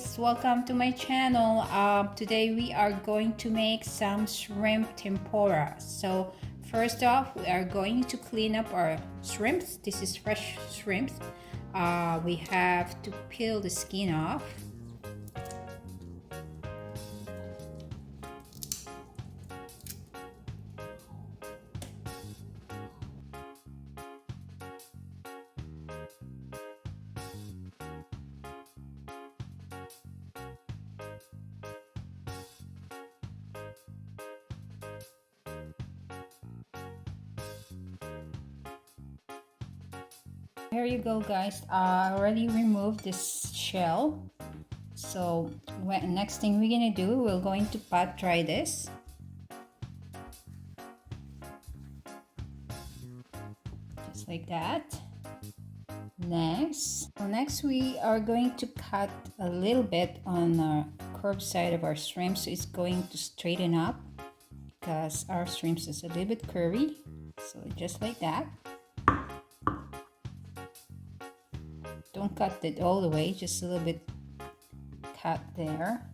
guys, welcome to my channel. Today we are going to make some shrimp tempura. So first off, we are going to clean up our shrimps. This is fresh shrimps. We have to peel the skin off. Here you go, guys. I already removed this shell. So next thing we're gonna do, we're going to pat dry this. Just like that. Next we are going to cut a little bit on our curved side of our shrimp, so it's going to straighten up because our shrimps is a little bit curvy. So just like that. Don't cut it all the way, just a little bit cut there.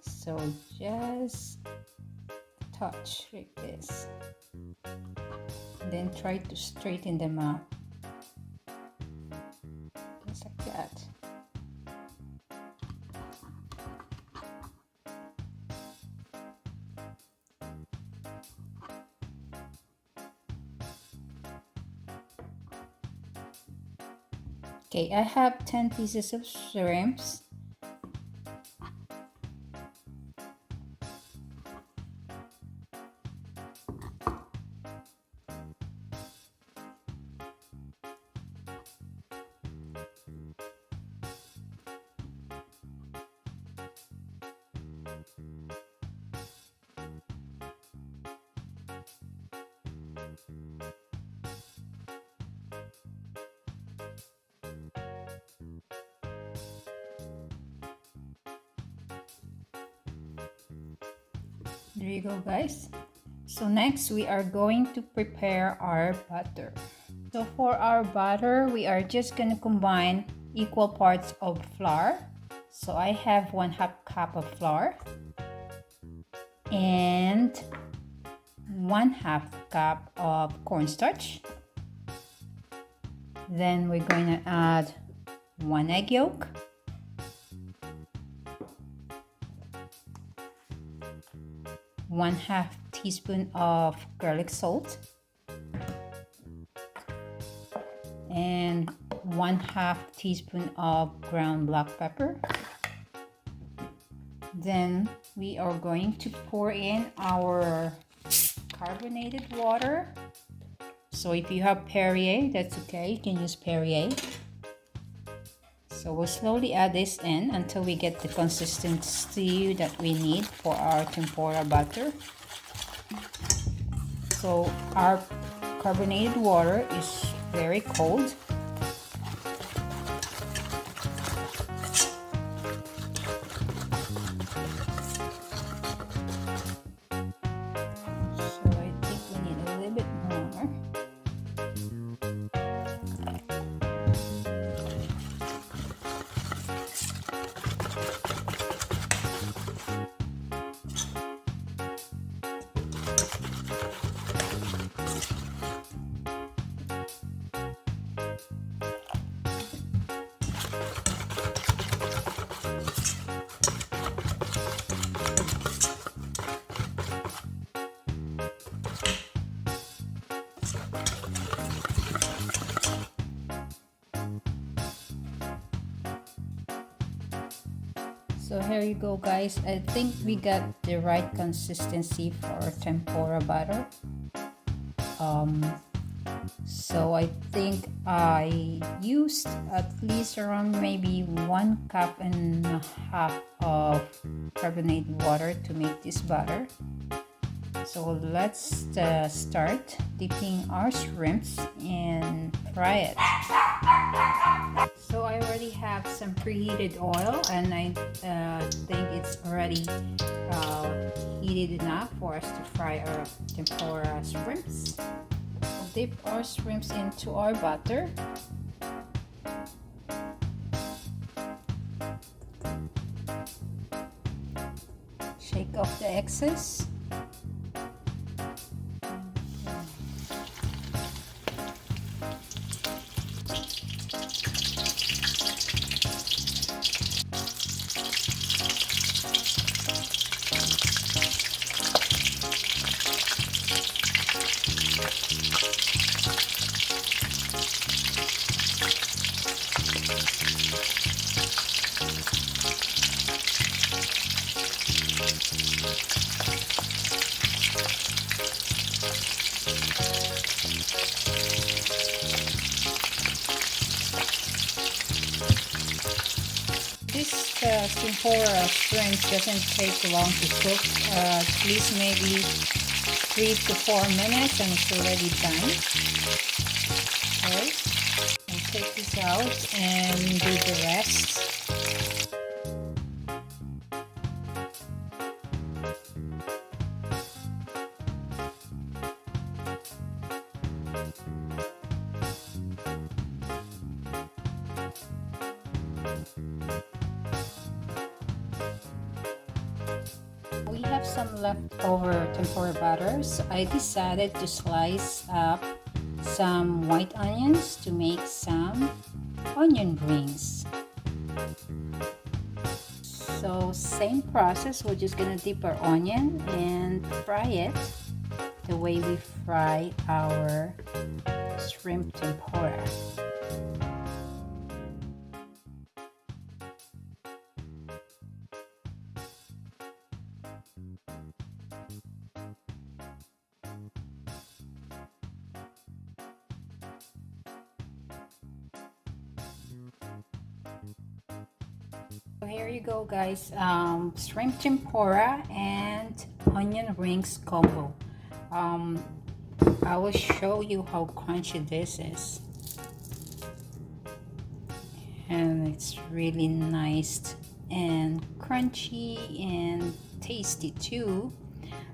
So just touch like this. Then try to straighten them up. Just like that. Okay, I have 10 pieces of shrimps. There you go, guys. So next we are going to prepare our butter. So for our butter, we are just going to combine equal parts of flour. So I have 1/2 cup of flour and 1/2 cup of cornstarch. Then we're going to add 1 egg yolk, 1/2 teaspoon of garlic salt, and 1/2 teaspoon of ground black pepper. Then we are going to pour in our carbonated water. So if you have Perrier, that's okay, you can use Perrier. So we'll slowly add this in until we get the consistency that we need for our tempura butter. So our carbonated water is very cold. So I think we need a little bit more. So here you go, guys. I think we got the right consistency for our tempura butter. So I think I used at least around maybe 1.5 cups of carbonated water to make this butter. So let's start dipping our shrimps and fry it. So I already have some preheated oil, and I think it's already heated enough for us to fry our tempura shrimps. We'll dip our shrimps into our butter. take off the excess. This tempura shrimp doesn't take long to cook, at least maybe 3 to 4 minutes and it's already done. Okay, I'll take this out and do the rest. We have some leftover tempura batters. I decided to slice up some white onions to make some onion rings. So same process, we're just gonna dip our onion and fry it the way we fry our shrimp tempura. So here you go, guys. Shrimp tempura and onion rings combo. I will show you how crunchy this is, and it's really nice and crunchy and tasty too.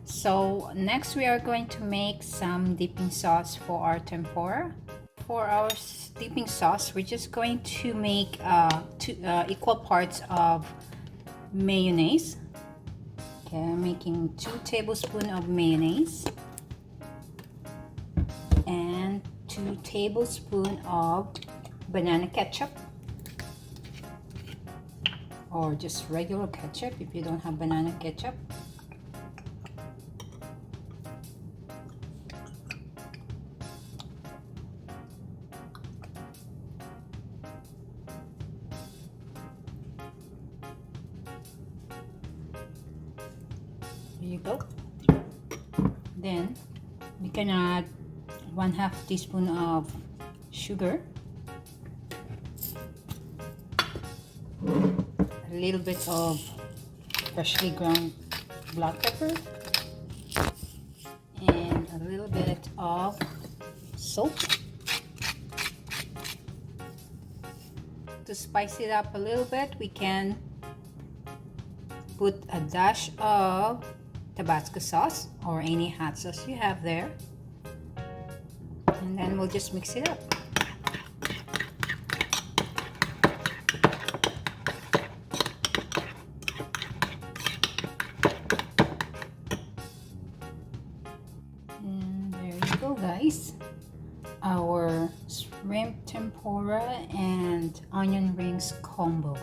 So next we are going to make some dipping sauce for our tempura. For our dipping sauce, we're just going to make two equal parts of mayonnaise. Okay, I'm making 2 tablespoons of mayonnaise and 2 tablespoons of banana ketchup, or just regular ketchup if you don't have banana ketchup. There you go. Then we can add 1/2 teaspoon of sugar, a little bit of freshly ground black pepper, and a little bit of salt. To spice it up a little bit, we can put a dash of Tabasco sauce or any hot sauce you have there, and then we'll just mix it up. And there you go, guys, our shrimp tempura and onion rings combo.